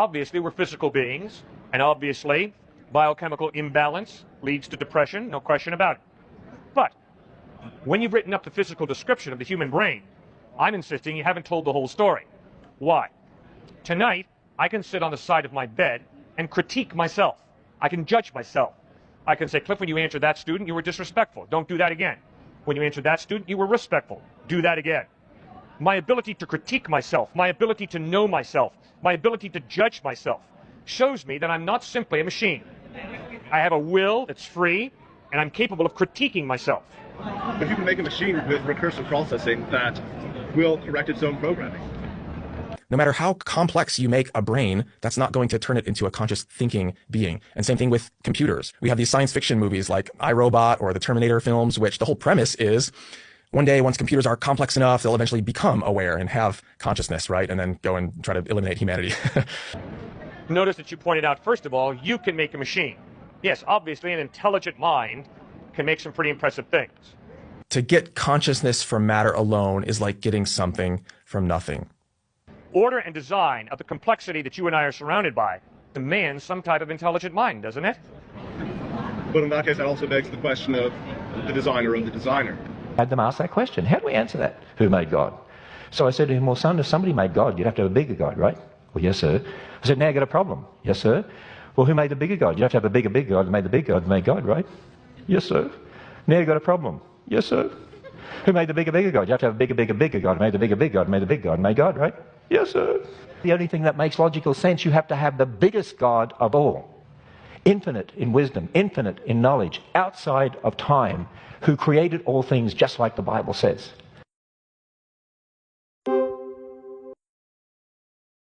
obviously we're physical beings, and obviously biochemical imbalance leads to depression, no question about it. But when you've written up the physical description of the human brain, I'm insisting you haven't told the whole story. Why? Tonight, I can sit on the side of my bed and critique myself. I can judge myself. I can say, Cliff, when you answered that student, you were disrespectful. Don't do that again. When you answered that student, you were respectful. Do that again. My ability to critique myself, my ability to know myself, my ability to judge myself shows me that I'm not simply a machine. I have a will that's free, and I'm capable of critiquing myself. But you can make a machine with recursive processing that will correct its own programming. No matter how complex you make a brain, that's not going to turn it into a conscious thinking being. And same thing with computers. We have these science fiction movies like I, Robot or the Terminator films, which the whole premise is one day, once computers are complex enough, they'll eventually become aware and have consciousness, right? And then go and try to eliminate humanity. Notice that you pointed out, first of all, you can make a machine. Yes, obviously an intelligent mind can make some pretty impressive things. To get consciousness from matter alone is like getting something from nothing. Order and design of the complexity that you and I are surrounded by demands some type of intelligent mind, doesn't it? But in that case, that also begs the question of the designer of the designer. I had them ask that question. How do we answer that? Who made God? So I said to him, well, son, if somebody made God, you'd have to have a bigger God, right? Well, yes, sir. I said, now you got a problem. Yes, sir. Well, who made the bigger God? You'd have to have a bigger God that made the big God that made God, right? Yes, sir. Now you got a problem. Yes, sir. Who made the bigger God? You have to have a bigger God, made the bigger God, made the big God, made God, right? Yes, sir. The only thing that makes logical sense, you have to have the biggest God of all. Infinite in wisdom, infinite in knowledge, outside of time, who created all things just like the Bible says.